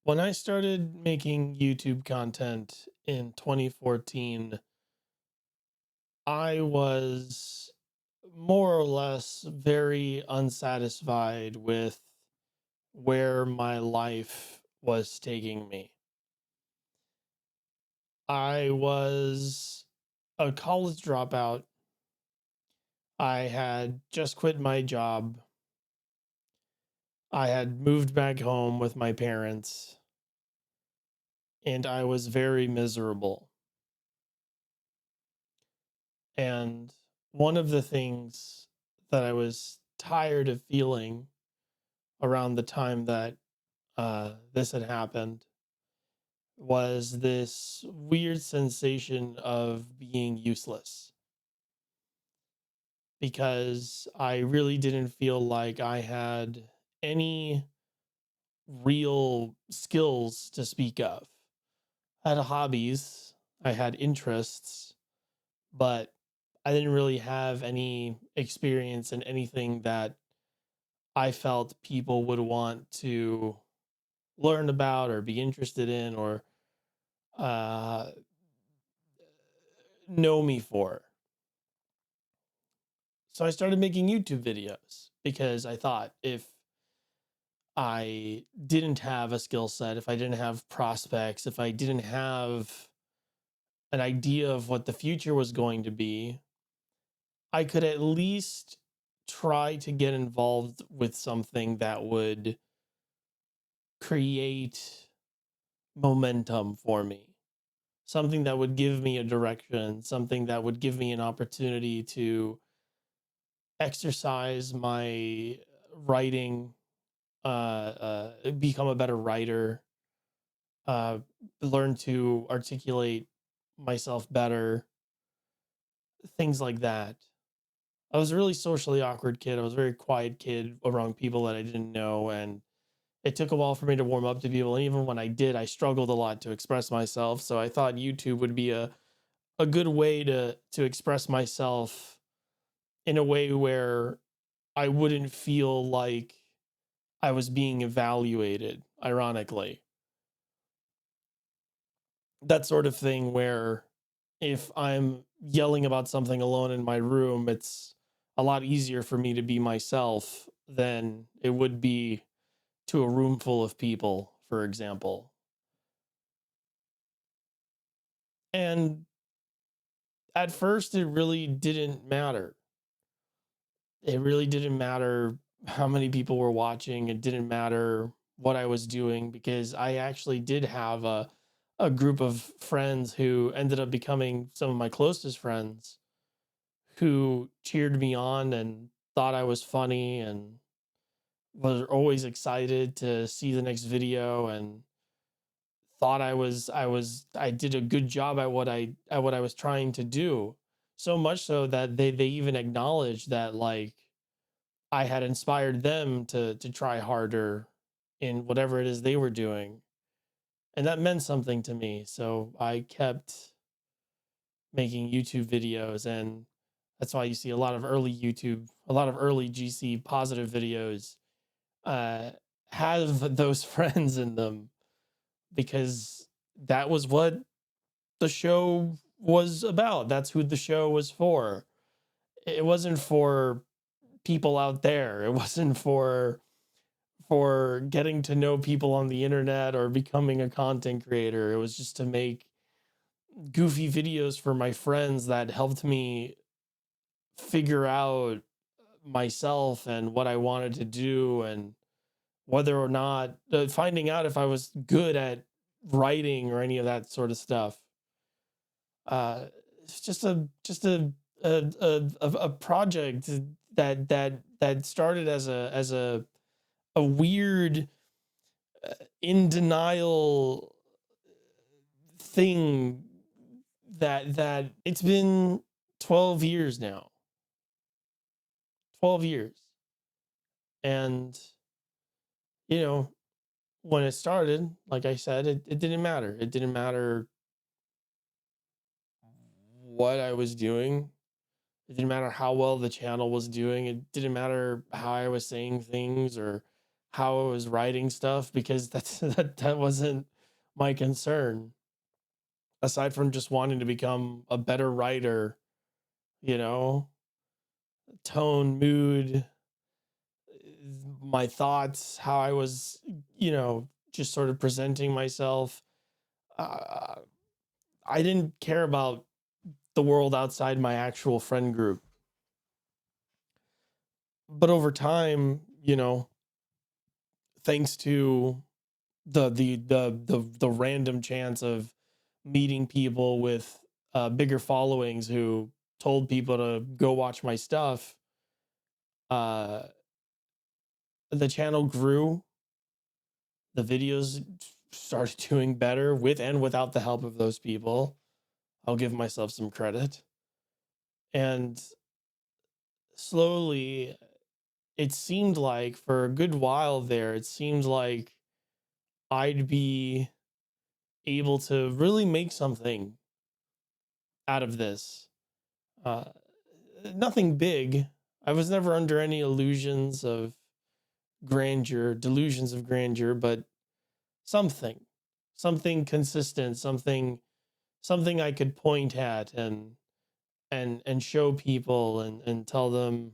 When I started making YouTube content in 2014, I was more or less very unsatisfied with where my life was taking me. I was a college dropout. I had just quit my job. I had moved back home with my parents, and I was very miserable. And one of the things that I was tired of feeling around the time that this had happened was this weird sensation of being useless because I really didn't feel like I had any real skills to speak of. I had hobbies, I had interests, but I didn't really have any experience in anything that I felt people would want to learn about or be interested in or uh, know me for. So I started making YouTube videos because I thought if I didn't have a skill set, if I didn't have prospects, if I didn't have an idea of what the future was going to be, I could at least try to get involved with something that would create momentum for me, something that would give me a direction, something that would give me an opportunity to exercise my writing, become a better writer, uh, learn to articulate myself better, things like that. I was a really socially awkward kid. I was a very quiet kid around people that I didn't know, and it took a while for me to warm up to people. And even when I did, I struggled a lot to express myself. So I thought YouTube would be a good way to express myself in a way where I wouldn't feel like I was being evaluated, ironically. That sort of thing where if I'm yelling about something alone in my room, it's a lot easier for me to be myself than it would be to a room full of people, for example. And at first, it really didn't matter. It really didn't matter how many people were watching. It didn't matter what I was doing because I actually did have a group of friends who ended up becoming some of my closest friends who cheered me on and thought I was funny and was always excited to see the next video and thought I did a good job at what I was trying to do. So much so that they even acknowledged that like I had inspired them to try harder in whatever it is they were doing. And that meant something to me. So I kept making YouTube videos, and that's why you see a lot of early GC positive videos uh have those friends in them because that was what the show was about. That's who the show was for. It wasn't for people out there. It wasn't for getting to know people on the internet or becoming a content creator. It was just to make goofy videos for my friends that helped me figure out myself and what I wanted to do and whether or not finding out if I was good at writing or any of that sort of stuff. Uh, it's just a project that started as a weird in denial thing that it's been 12 years now. 12 years. And you know, when it started, like I said, it didn't matter. It didn't matter what I was doing. It didn't matter how well the channel was doing. It didn't matter how I was saying things or how I was writing stuff because that wasn't my concern. Aside from just wanting to become a better writer, you know, tone, mood, my thoughts, how I was, just sort of presenting myself. Uh, I didn't care about the world outside my actual friend group. But over time, thanks to the random chance of meeting people with bigger followings who told people to go watch my stuff, uh, the channel grew. The videos started doing better with and without the help of those people. I'll give myself some credit. And slowly, it seemed like for a good while there, it seemed like I'd be able to really make something out of this. Uh, Nothing big. I was never under any delusions of grandeur, but something, something consistent, something I could point at and show people and tell them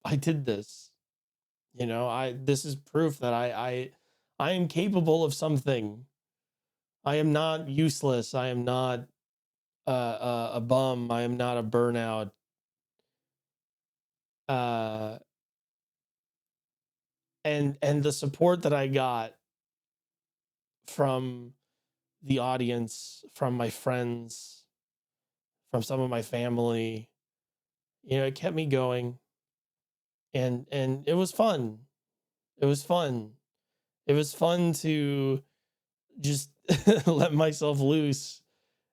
I did this. This is proof that I am capable of something. I am not useless. I am not a bum. I am not a burnout. Uh, and the support that I got from the audience, from my friends, from some of my family, it kept me going, and it was fun. It was fun. It was fun to just let myself loose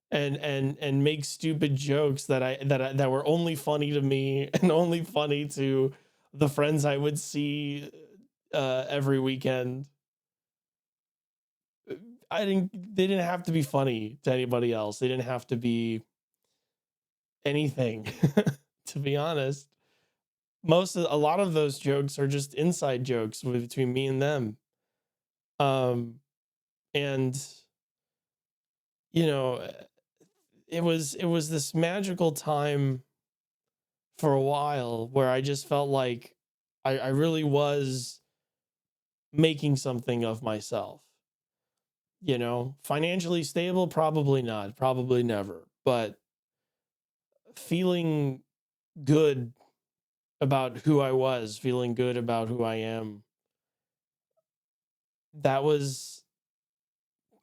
and make stupid jokes that were only funny to me and only funny to the friends I would see every weekend. They didn't have to be funny to anybody else. They didn't have to be anything, to be honest. A lot of those jokes are just inside jokes between me and them. Um, and you know, it was this magical time for a while where I just felt like I really was making something of myself. Financially stable, probably not, probably never, but feeling good about who I was, feeling good about who I am. That was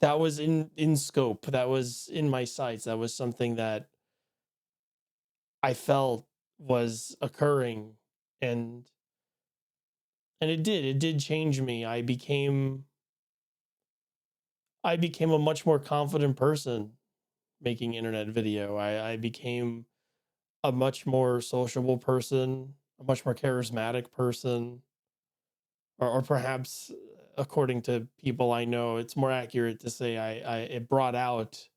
in scope. That was in my sights. That was something that I felt was occurring, and it did change me. I became a much more confident person making internet video. I became a much more sociable person, a much more charismatic person, or perhaps, according to people I know, it's more accurate to say it brought out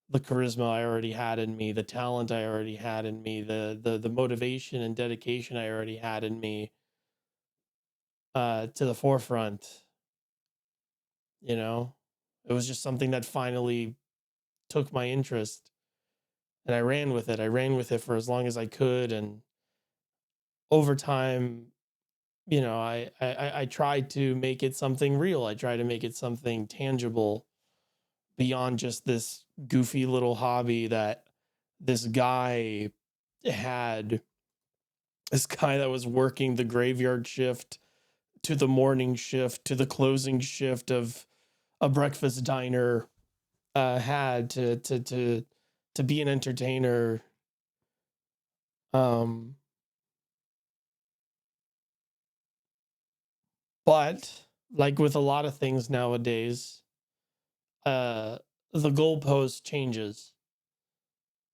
the charisma I already had in me, the talent I already had in me, the motivation and dedication I already had in me, to the forefront. You know, it was just something that finally took my interest, and I ran with it. I ran with it for as long as I could, and over time, I tried to make it something real. I tried to make it something tangible beyond just this goofy little hobby that this guy had. This guy that was working the graveyard shift to the morning shift to the closing shift of a breakfast diner, had to be an entertainer. Um, but like with a lot of things nowadays, uh, the goalpost changes,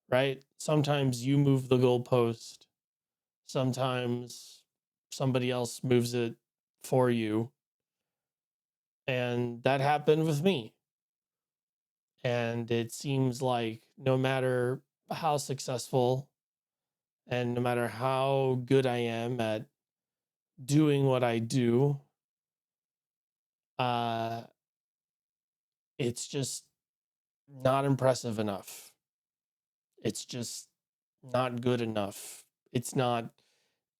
right? Sometimes you move the goalpost. Sometimes somebody else moves it for you, and that happened with me. And it seems like no matter how successful and no matter how good I am at doing what I do, uh, it's just not impressive enough. It's just not good enough. It's not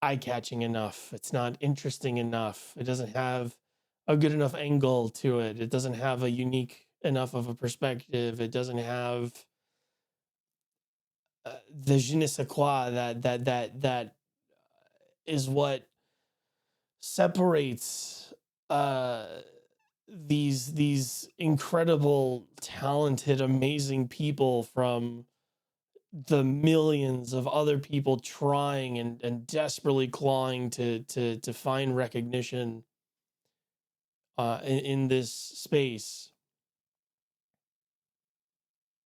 eye catching enough. It's not interesting enough. It doesn't have a good enough angle to it. It doesn't have a unique enough of a perspective. It doesn't have the je ne sais quoi that is what separates uh these incredible, talented, amazing people from the millions of other people trying and desperately clawing to find recognition in this space.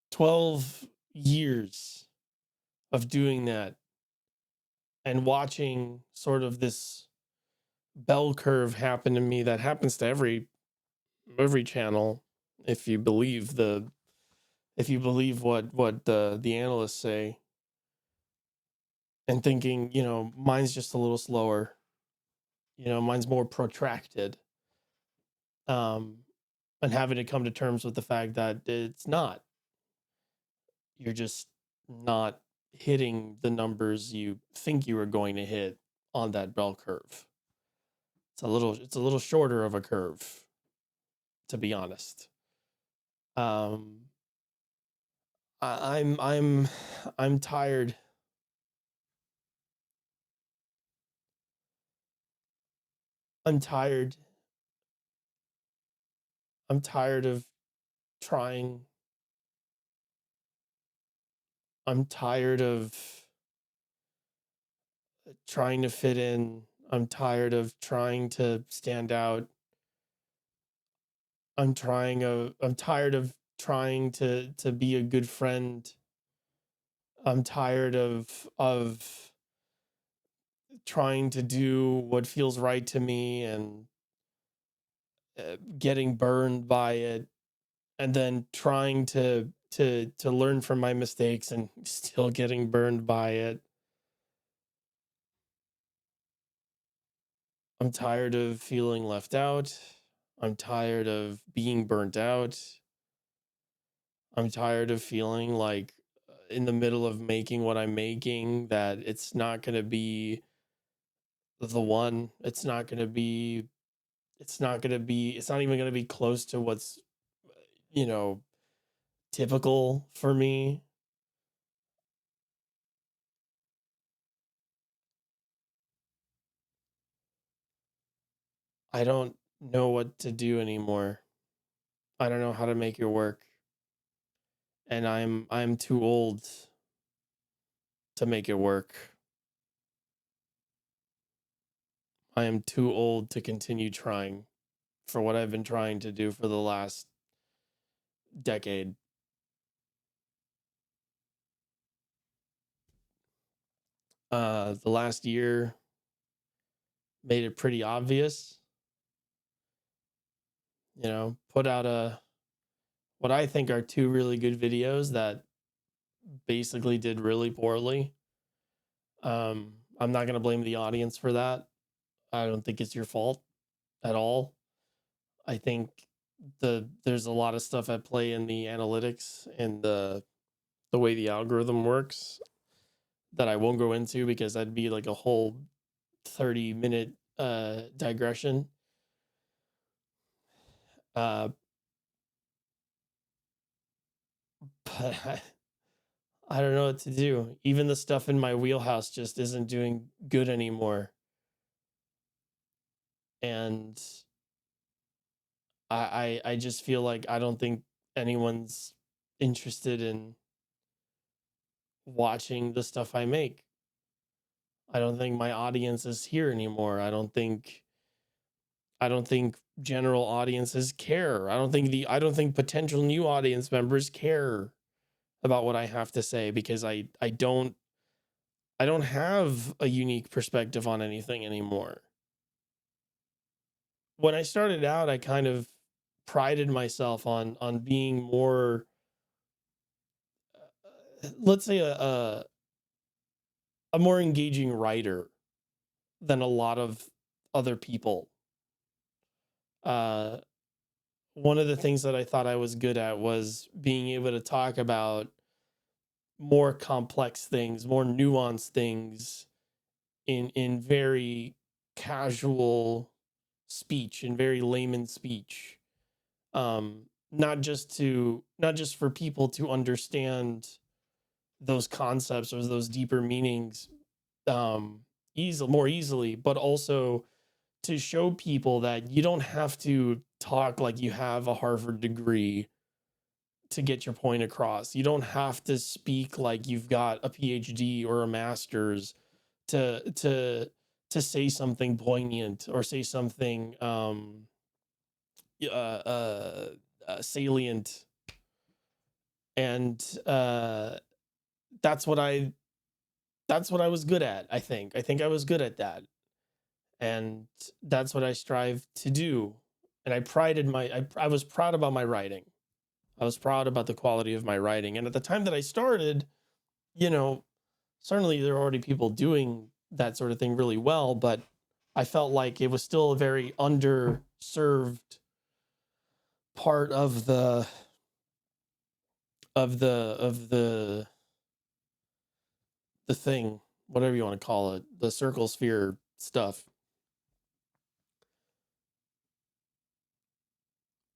12 years of doing that and watching sort of this bell curve happen to me that happens to every channel, if you believe what the analysts say, and thinking, mine's just a little slower, mine's more protracted, um and having to come to terms with the fact that it's not. You're just not hitting the numbers you think you were going to hit on that bell curve. It's a little shorter of a curve, to be honest. um I'm tired. I'm tired. I'm tired of trying. I'm tired of trying to fit in. I'm tired of trying to stand out. I'm tired of trying to be a good friend. I'm tired of trying to do what feels right to me and getting burned by it, and then trying to learn from my mistakes and still getting burned by it. I'm tired of feeling left out. I'm tired of being burnt out. I'm tired of feeling like in the middle of making what I'm making that it's not going to be the one. It's not even going to be close to what's, you know, typical for me. I don't know what to do anymore. I don't know how to make it work. And I'm too old to make it work. I am too old to continue trying for what I've been trying to do for the last decade. The last year made it pretty obvious. Put out what I think are two really good videos that basically did really poorly. I'm not gonna blame the audience for that. I don't think it's your fault at all. I think there's a lot of stuff at play in the analytics and the way the algorithm works that I won't go into because that'd be like a whole 30-minute digression. Uh, but I don't know what to do. Even the stuff in my wheelhouse just isn't doing good anymore. And I just feel like I don't think anyone's interested in watching the stuff I make. I don't think my audience is here anymore. I don't think general audiences care. I don't think potential new audience members care about what I have to say because I don't have a unique perspective on anything anymore. When I started out, I kind of prided myself on being more, let's say, a more engaging writer than a lot of other people. one of the things that I thought I was good at was being able to talk about more complex things, more nuanced things in very casual speech, in very layman speech. Not just for people to understand those concepts or those deeper meanings more easily, but also to show people that you don't have to talk like you have a Harvard degree to get your point across. You don't have to speak like you've got a PhD or a master's to say something poignant or say something uh, uh, salient. And that's what I that's what I was good at. I think I was good at that, and that's what I strive to do. And I was proud about my writing. I was proud about the quality of my writing. And at the time that I started, you know, certainly there are already people doing that sort of thing really well, but I felt like it was still a very underserved part of the thing, whatever you want to call it, the circle sphere stuff.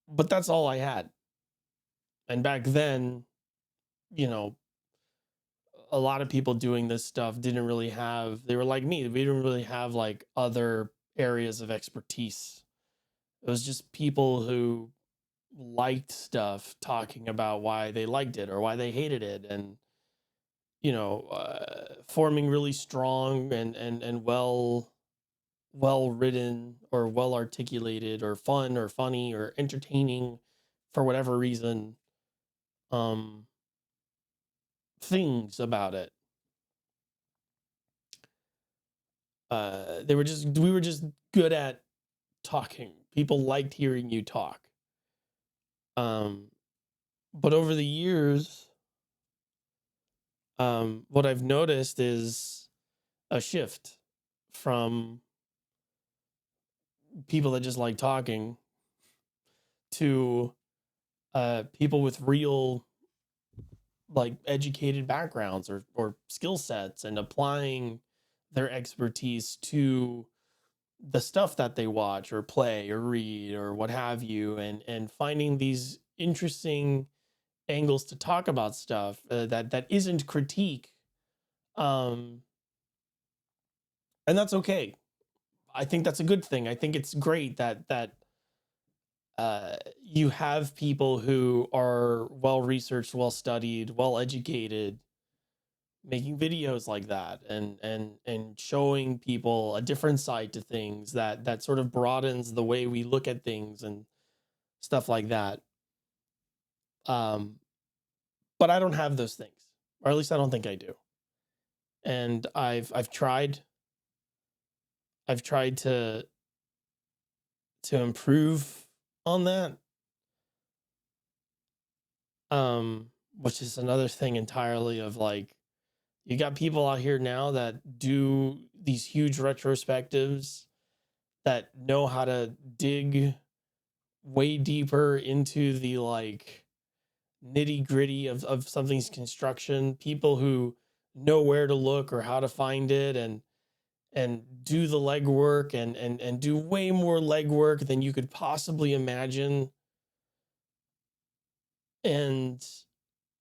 But that's all I had. And back then, you know, a lot of people doing this stuff didn't really have, they were like me, we didn't really have like other areas of expertise. It was just people who liked stuff talking about why they liked it or why they hated it, and forming really strong and well written or well articulated or fun or funny or entertaining for whatever reason um things about it. They were just we were just good at talking. People liked hearing you talk. um but over the years, what I've noticed is a shift from people that just like talking to people with real, like, educated backgrounds or skill sets, and applying their expertise to the stuff that they watch or play or read or what have you, and finding these interesting angles to talk about stuff that isn't critique. um and that's okay. I think that's a good thing. I think it's great that you have people who are well researched, well studied, well educated, making videos like that, and showing people a different side to things that sort of broadens the way we look at things and stuff like that. Um, but I don't have those things, or at least I don't think I do. And I've tried to improve on that. Which is another thing entirely of, like, you got people out here now that do these huge retrospectives that know how to dig way deeper into the, like, nitty gritty of something's construction. People who know where to look or how to find it, and do the legwork, and do way more legwork than you could possibly imagine. And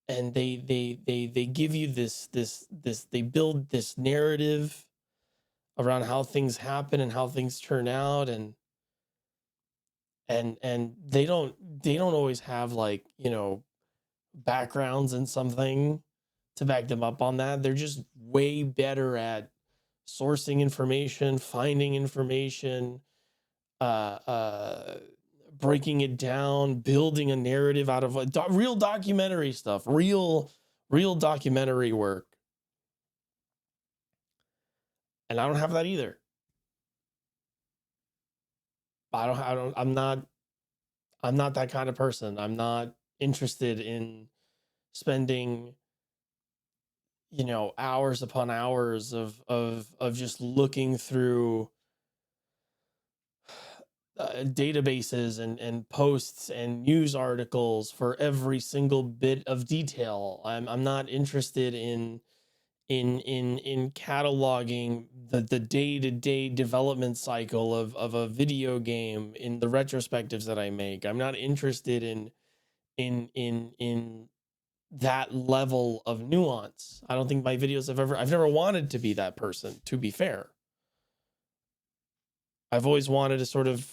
they give you this they build this narrative around how things happen and how things turn out, and they don't always have, like, backgrounds in something to back them up on that. They're just way better at sourcing information, finding information, uh uh breaking it down, building a narrative out of, like, real documentary stuff, real documentary work. And I don't have that either. I don't I'm not that kind of person. I'm not interested in spending, hours upon hours of just looking through databases and posts and news articles for every single bit of detail. I'm not interested in cataloging the day-to-day development cycle of a video game in the retrospectives that I make. I'm not interested in that level of nuance. I don't think my videos I've never wanted to be that person, to be fair. I've always wanted to sort of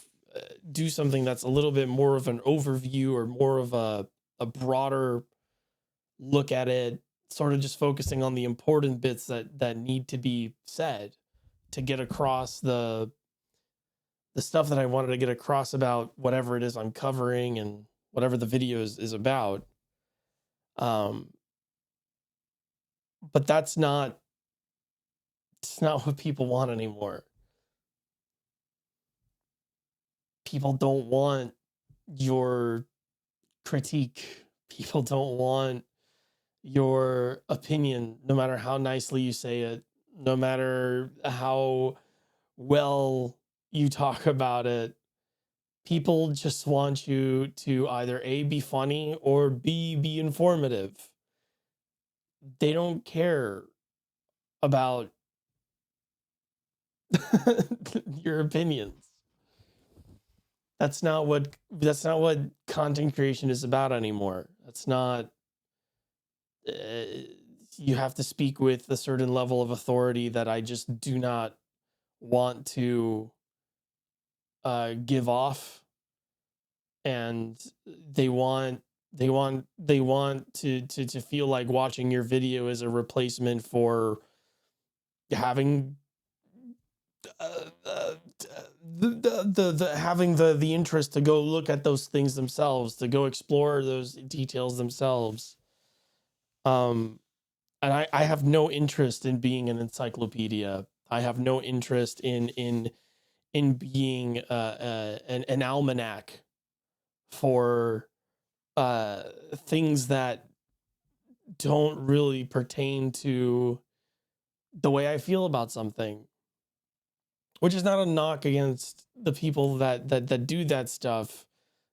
do something that's a little bit more of an overview or more of a broader look at it, sort of just focusing on the important bits that need to be said to get across the stuff that I wanted to get across about whatever it is I'm covering and whatever the video is about. Um, but it's not what people want anymore. People don't want your critique. People don't want your opinion, no matter how nicely you say it, no matter how well you talk about it. People just want you to either A, be funny, or B, be informative. They don't care about your opinions. That's not what content creation is about anymore. That's not uh, you have to speak with a certain level of authority that I just do not want to give off. And they want to feel like watching your video is a replacement for having having the interest to go look at those things themselves, to go explore those details themselves. And I have no interest in being an encyclopedia. I have no interest in being an almanac for things that don't really pertain to the way I feel about something. Which is not a knock against the people that do that stuff.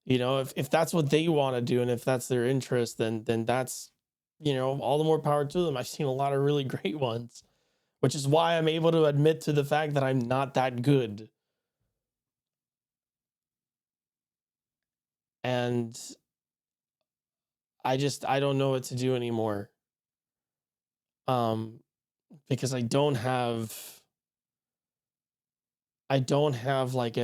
You know, if that's what they want to do and if that's their interest, then that's, you know, all the more power to them. I've seen a lot of really great ones, which is why I'm able to admit to the fact that I'm not that good. And I don't know what to do anymore. Um because I don't have like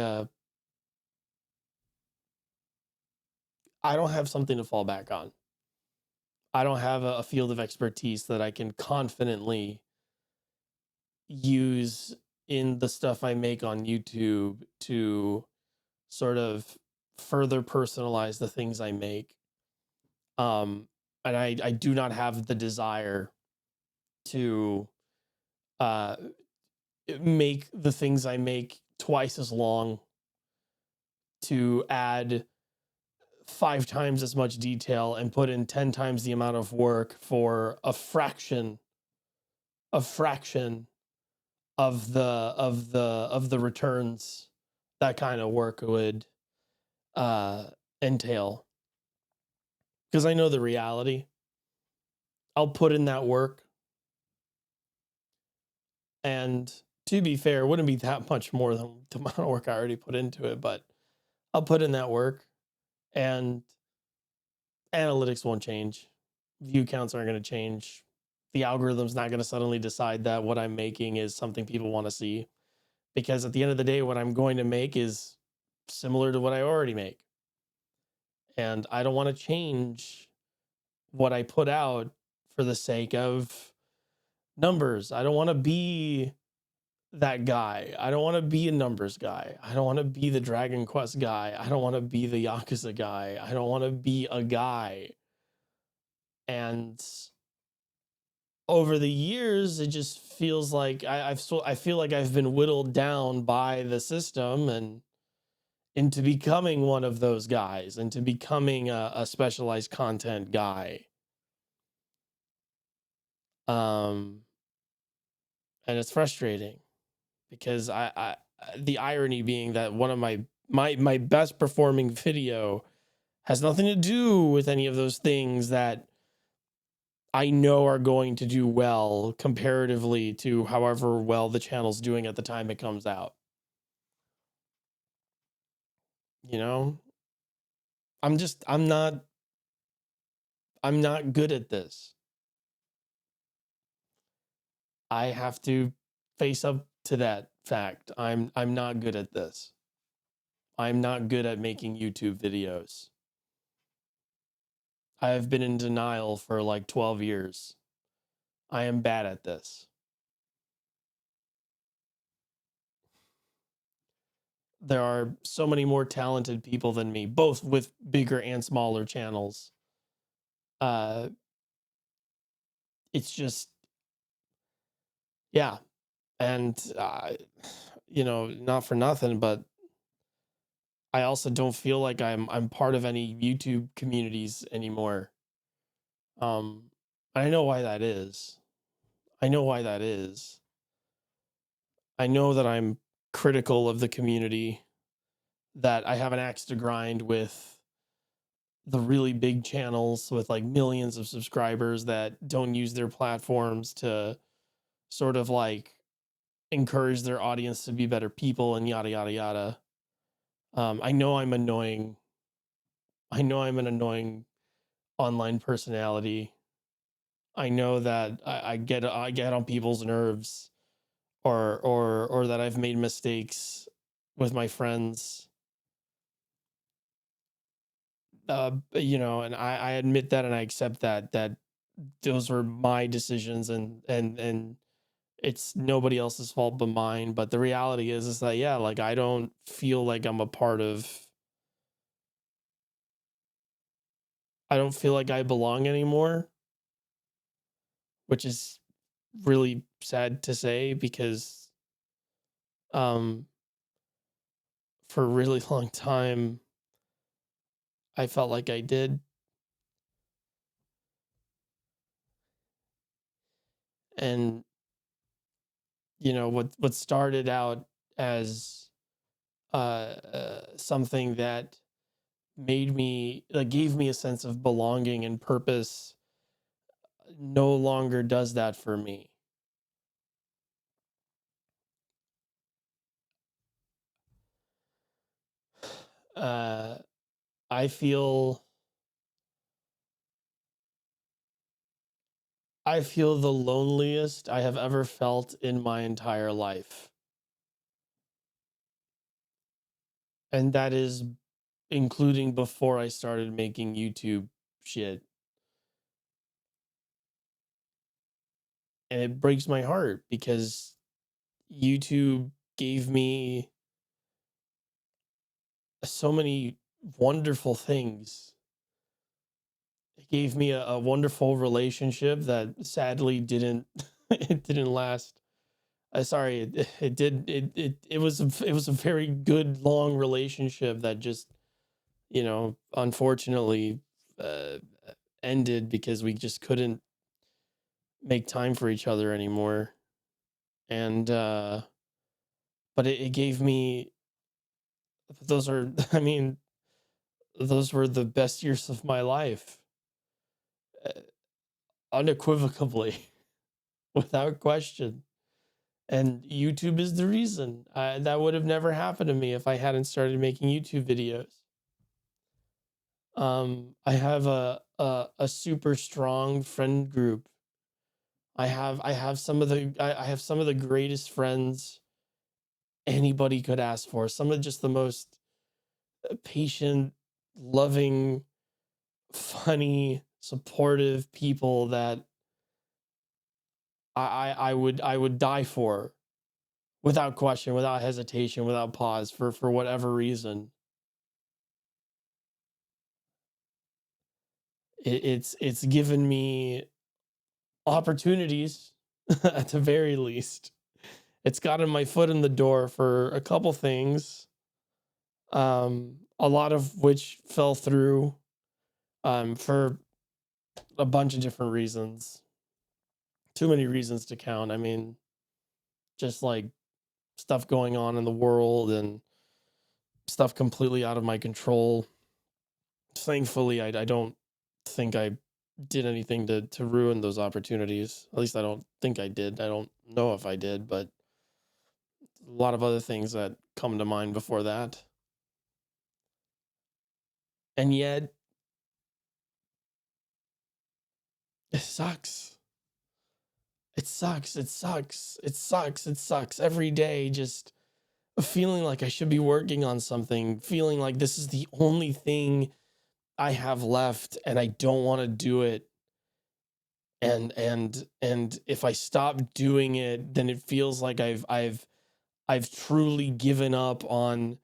I don't have something to fall back on. I don't have a field of expertise that I can confidently use in the stuff I make on YouTube to sort of further personalize the things I make. And I do not have the desire to uh, make the things I make twice as long, to add 5 times as much detail and put in 10 times the amount of work for a fraction of the returns that kind of work would uh entail. Because I know the reality. I'll put in that work, and to be fair, it wouldn't be that much more than the amount of work I already put into it, but I'll put in that work, and analytics won't change. View counts aren't going to change. The algorithm's not going to suddenly decide that what I'm making is something people want to see, because at the end of the day, what I'm going to make is similar to what I already make. And I don't want to change what I put out for the sake of numbers. I don't want to be that guy. I don't want to be a numbers guy. I don't want to be the Dragon Quest guy. I don't want to be the Yakuza guy. I don't want to be a guy. And over the years, it just feels like I feel like I've been whittled down by the system and into becoming one of those guys, into becoming a specialized content guy. Um, and it's frustrating because the irony being that one of my my best performing video has nothing to do with any of those things that I know are going to do well comparatively to however well the channel's doing at the time it comes out. You know, I'm not good at this. I have to face up to that fact. I'm not good at this. I'm not good at making YouTube videos. I have been in denial for like 12 years. I am bad at this. There are so many more talented people than me, both with bigger and smaller channels. Uh, it's just, yeah. And, not for nothing, but I also don't feel like I'm part of any YouTube communities anymore. Um, I know why that is. I know why that is. I know that I'm critical of the community, that I have an axe to grind with the really big channels with like millions of subscribers that don't use their platforms to sort of like encourage their audience to be better people and yada yada yada. I know I'm annoying. I know I'm an annoying online personality. I know that I get on people's nerves, or that I've made mistakes with my friends. And I admit that and I accept that those were my decisions, and it's nobody else's fault but mine. But the reality is that, yeah, like I don't feel like I'm a part of. I don't feel like I belong anymore, which is really sad to say because um for a really long time I felt like I did. And what started out as something that gave me a sense of belonging and purpose no longer does that for me. uh I feel I feel the loneliest I have ever felt in my entire life, and that is including before I started making YouTube shit. And it breaks my heart because YouTube gave me so many wonderful things. It gave me a wonderful relationship that sadly didn't it didn't last. Sorry, it did it was a very good long relationship that just unfortunately uh, ended because we just couldn't make time for each other anymore. And but it gave me those are I mean those were the best years of my life, uh, unequivocally, without question. And YouTube is the reason. That would have never happened to me if I hadn't started making YouTube videos. I have a super strong friend group. I have some of the I have some of the greatest friends anybody could ask for. Some of just the most patient, loving, funny, supportive people that I would die for, without question, without hesitation, without pause, for whatever reason. It's given me opportunities at the very least. It's gotten my foot in the door for a couple things, a lot of which fell through, for a bunch of different reasons. Too many reasons to count. I mean, just like stuff going on in the world and stuff completely out of my control. Thankfully, I don't think I did anything to ruin those opportunities. At least I don't think I did. I don't know if I did, but a lot of other things that come to mind before that. And yet, it sucks. It sucks. It sucks. It sucks. It sucks every day. Just feeling like I should be working on something, feeling like this is the only thing I have left and I don't want to do it. And if I stop doing it, then it feels like I've truly given up on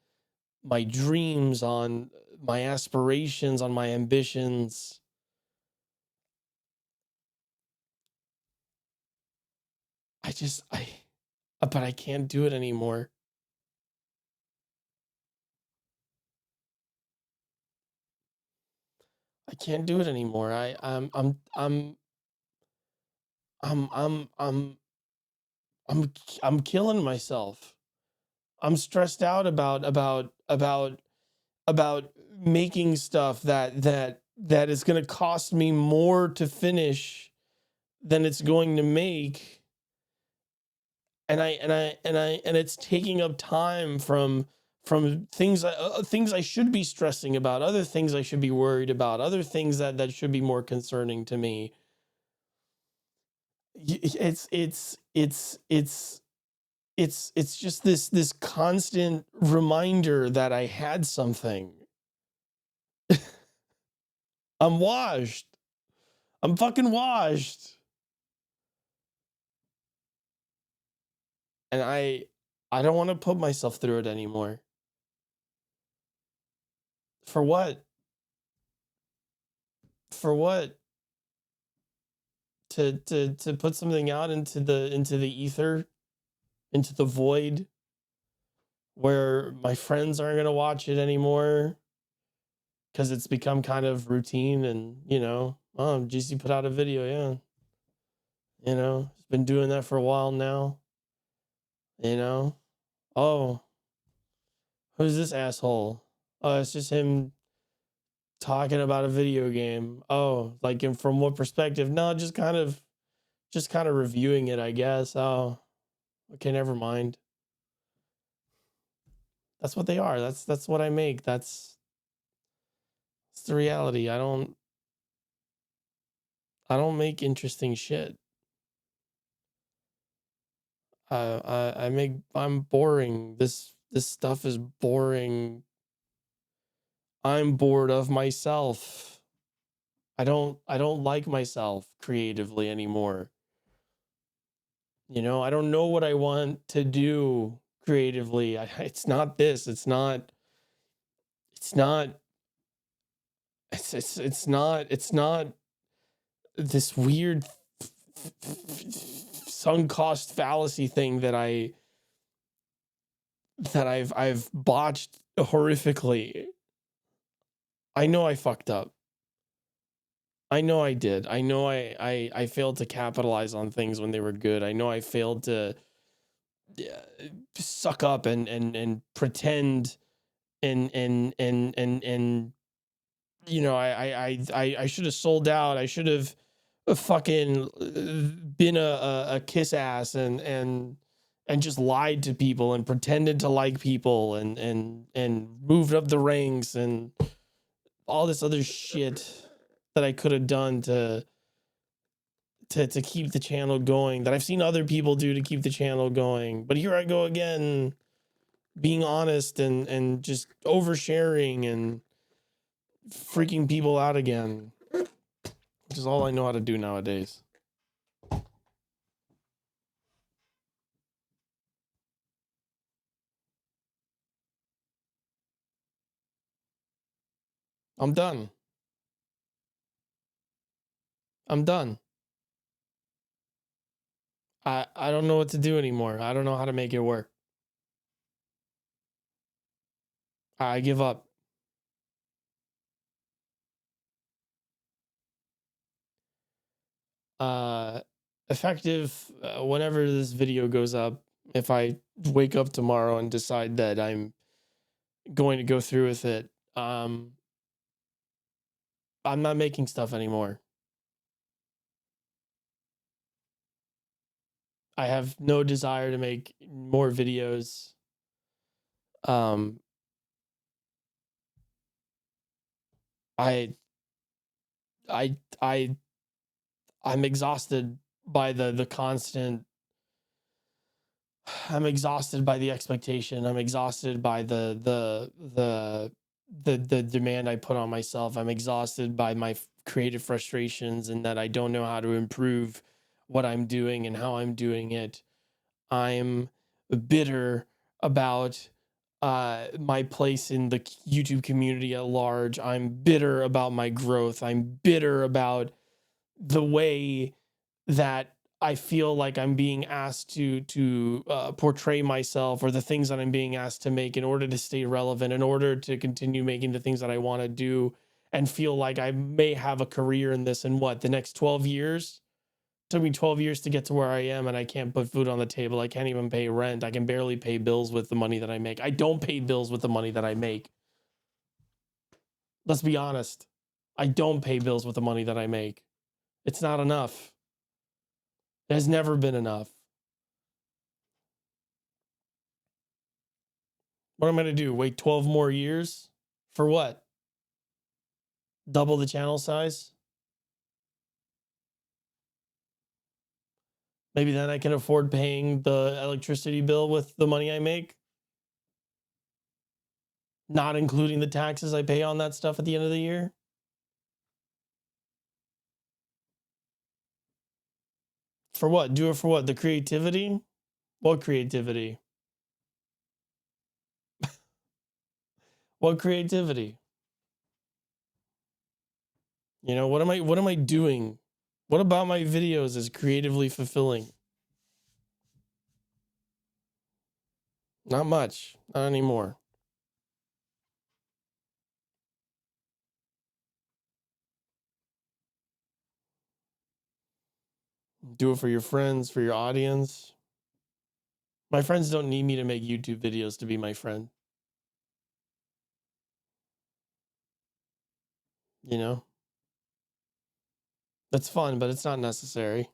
my dreams, on my aspirations, on my ambitions. I just I but I can't do it anymore. I can't do it anymore. I'm I'm I'm I'm I'm killing myself. I'm stressed out about making stuff that is going to cost me more to finish than it's going to make, and it's taking up time from things I should be stressing about, other things I should be worried about, other things that should be more concerning to me. It's just this constant reminder that I had something. I'm washed. I'm fucking washed. And I don't want to put myself through it anymore. For what? For what? To put something out into the ether, into the void, where my friends aren't going to watch it anymore because it's become kind of routine. And oh, GC put out a video. Yeah, it's been doing that for a while now. Oh, who's this asshole? Oh, it's just him talking about a video game. Oh, like, and from what perspective? No, just kind of reviewing it, I guess. Oh, okay, never mind. That's what they are. That's what I make. That's the reality. I don't make interesting shit. I'm boring. This stuff is boring. I'm bored of myself. I don't like myself creatively anymore. I don't know what I want to do creatively. It's not this. It's not it's not this weird sunk cost fallacy thing that I've botched horrifically. I know I fucked up. I know I did. I know I failed to capitalize on things when they were good. I know I failed to suck up and pretend and I should have sold out. I should have fucking been a kiss ass and just lied to people and pretended to like people and moved up the ranks and all this other shit that I could have done to keep the channel going, that I've seen other people do to keep the channel going. But here I go again, being honest and just oversharing and freaking people out again, which is all I know how to do nowadays. I'm done. I'm done. I don't know what to do anymore. I don't know how to make it work. I give up. Uh, Effective whenever this video goes up. If I wake up tomorrow and decide that I'm going to go through with it. Um, I'm not making stuff anymore. I have no desire to make more videos. Um, I I I I'm exhausted by the constant. I'm exhausted by the expectation. I'm exhausted by the demand I put on myself. I'm exhausted by my creative frustrations and that I don't know how to improve what I'm doing and how I'm doing it. I'm bitter about my place in the YouTube community at large. I'm bitter about my growth. I'm bitter about the way that I feel like I'm being asked to portray myself, or the things that I'm being asked to make in order to stay relevant, in order to continue making the things that I want to do, and feel like I may have a career in this in what, the next 12 years. Took me 12 years to get to where I am, and I can't put food on the table. I can't even pay rent. I can barely pay bills with the money that I make. I don't pay bills with the money that I make. Let's be honest. I don't pay bills with the money that I make. It's not enough. It has never been enough. What am I going to do? Wait 12 more years? For what? Double the channel size? Maybe then I can afford paying the electricity bill with the money I make, not including the taxes I pay on that stuff at the end of the year. For what? Do it for what? The creativity? What creativity? What creativity? You know, what am I doing? What about my videos is creatively fulfilling? Not much. Not anymore. Do it for your friends, for your audience. My friends don't need me to make YouTube videos to be my friend. You know? That's fun, but it's not necessary.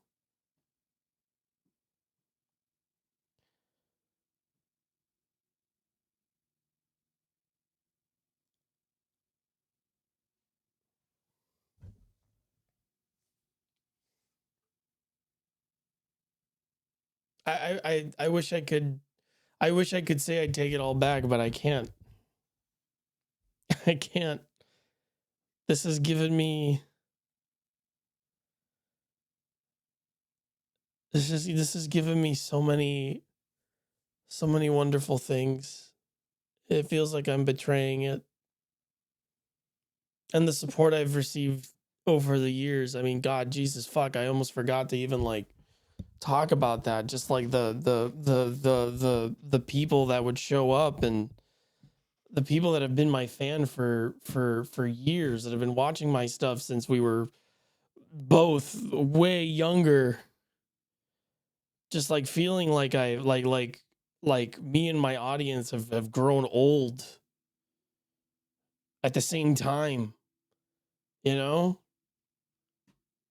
I wish I could. I wish I could say I'd take it all back, but I can't. I can't. This has given me. This has given me so many wonderful things. It feels like I'm betraying it, and the support I've received over the years. I mean, God, Jesus, fuck! I almost forgot to even like talk about that. Just like the people that would show up, and the people that have been my fan for years, that have been watching my stuff since we were both way younger. Just like feeling like I like me and my audience have grown old at the same time, you know?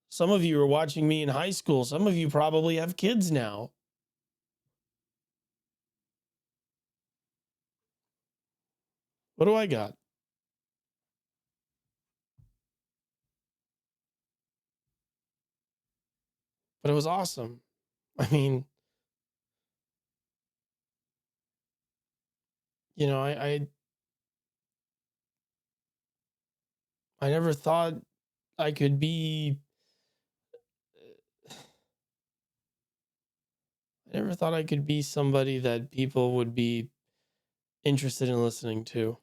Some of you are watching me in high school. Some of you probably have kids now. What do I got? But it was awesome. I mean, you know, I never thought I could be I never thought I could be somebody that people would be interested in listening to.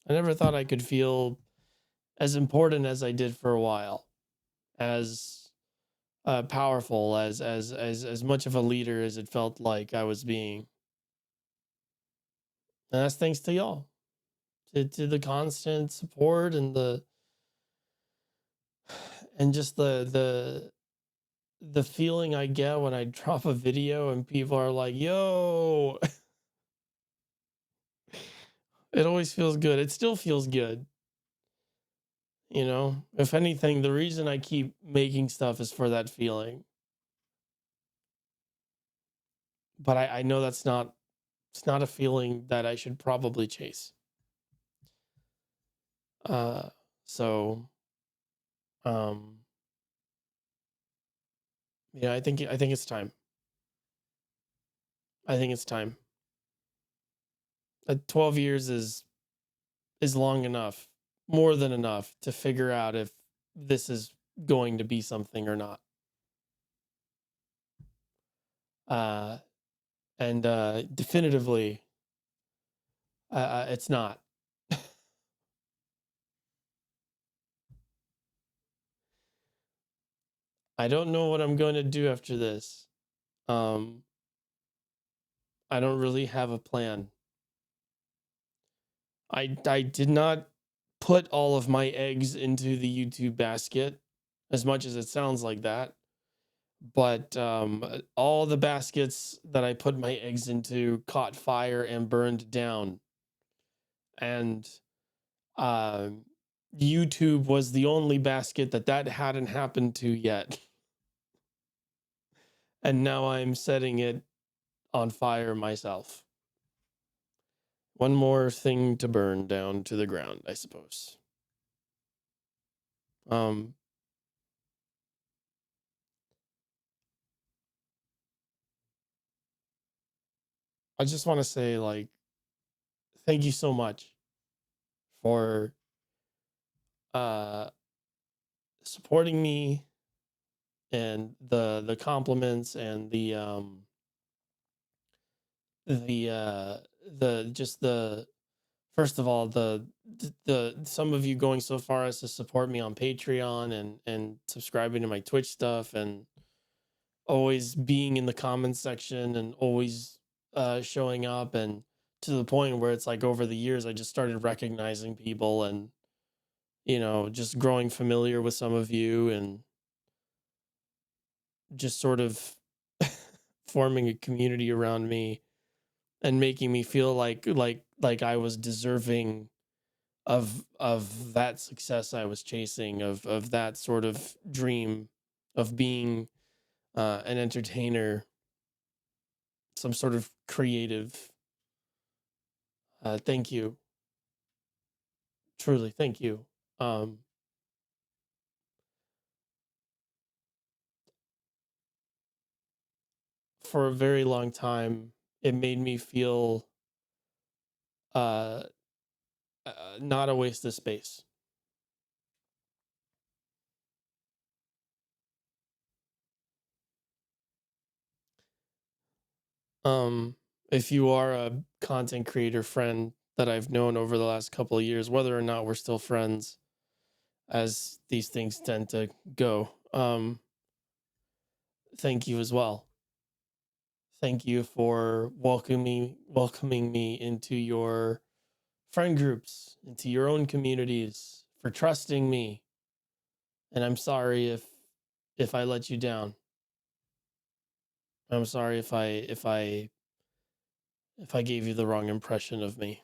I never thought I could feel as important as I did for a while, as powerful, as much of a leader as it felt like I was being. And that's thanks to y'all, to the constant support and the and just the the feeling I get when I drop a video and people are like, "Yo," it always feels good. It still feels good, you know? If anything, the reason I keep making stuff is for that feeling. But I know that's not it's not a feeling that I should probably chase. Uh so um yeah, I think it's time. I think it's time. 12 years is long enough, more than enough to figure out if this is going to be something or not. Uh and definitively it's not. I don't know what I'm going to do after this. Um I don't really have a plan. I did not put all of my eggs into the YouTube basket, as much as it sounds like that. But all the baskets that I put my eggs into caught fire and burned down. And um, YouTube was the only basket that hadn't happened to yet. And now I'm setting it on fire myself. One more thing to burn down to the ground, I suppose. Um, I just want to say, like, thank you so much for uh, supporting me and the compliments and the the just the first of all the some of you going so far as to support me on Patreon and subscribing to my Twitch stuff and always being in the comments section and always showing up, and to the point where it's like over the years I just started recognizing people and just growing familiar with some of you and just sort of forming a community around me and making me feel like I was deserving of that success I was chasing, of that sort of dream of being an entertainer, some sort of creative. Thank you, truly, thank you. Um, for a very long time, it made me feel uh, not a waste of space. Um, if you are a content creator friend that I've known over the last couple of years, whether or not we're still friends, as these things tend to go, thank you as well. Thank you for welcoming me into your friend groups, into your own communities, for trusting me. And I'm sorry if I let you down. I'm sorry if I gave you the wrong impression of me.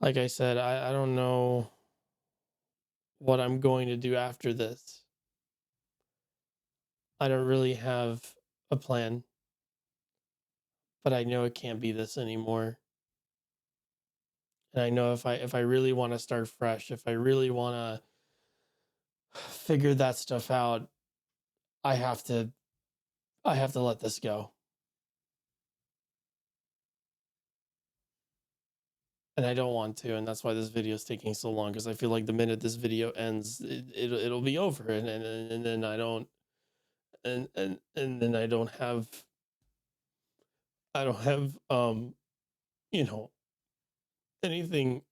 Like I said, I don't know what I'm going to do after this. I don't really have a plan, but I know it can't be this anymore. And I know if I really want to start fresh, if I really want to figure that stuff out, I have to I have to let this go. And I don't want to, and that's why this video is taking so long, because I feel like the minute this video ends, it'll be over, and then I don't and then I don't have you know anything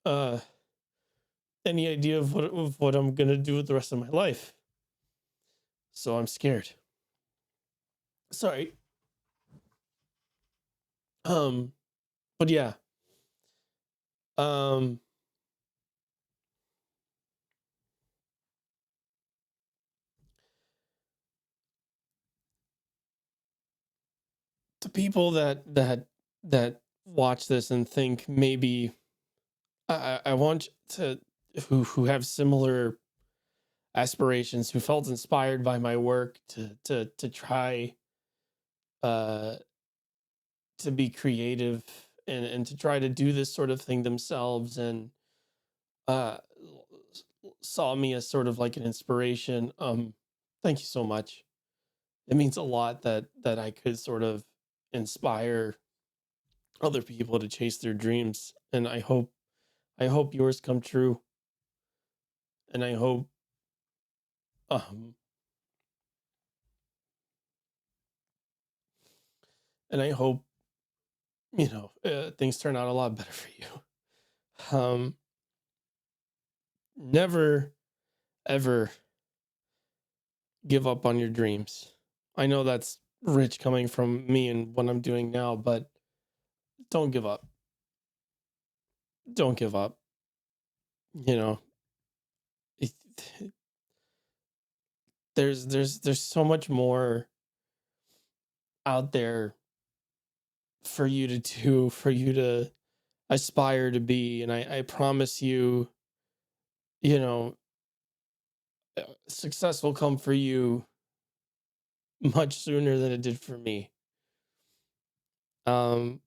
any idea of what I'm gonna do with the rest of my life. So I'm scared. Sorry. Um, but yeah. Um, The people that watch this and think maybe I want to who have similar aspirations, who felt inspired by my work to try uh to be creative and to try to do this sort of thing themselves, and uh saw me as sort of like an inspiration. Thank you so much. It means a lot that I could sort of inspire other people to chase their dreams, and I hope yours come true, and um I hope things turn out a lot better for you. Never ever give up on your dreams. I know that's rich coming from me and what I'm doing now, but don't give up. Don't give up. You know, it, there's so much more out there for you to do, for you to aspire to be, and I promise you, you know, success will come for you much sooner than it did for me. Um,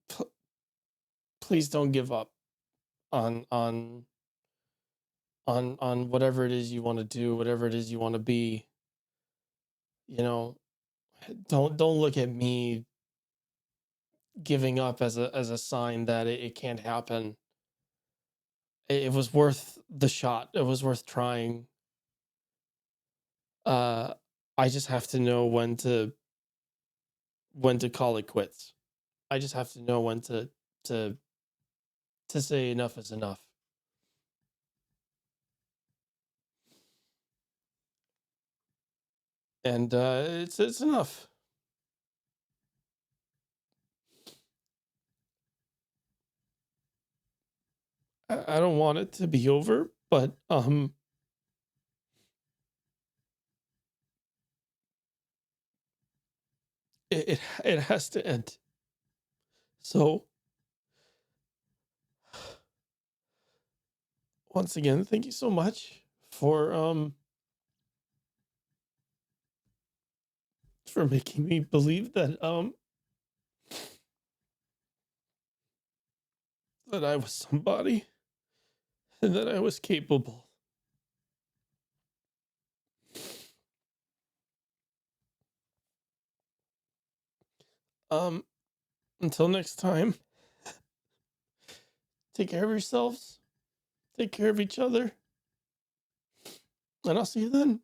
p- Please don't give up on on whatever it is you want to do, whatever it is you want to be. You know, don't look at me giving up as a sign that it can't happen. It was worth the shot. It was worth trying. Uh, I just have to know when to call it quits. I just have to know when to to say enough is enough. And it's enough. I don't want it to be over, but it has to end. So once again, thank you so much for making me believe that I was somebody and that I was capable. Um, until next time, take care of yourselves, take care of each other, and I'll see you then.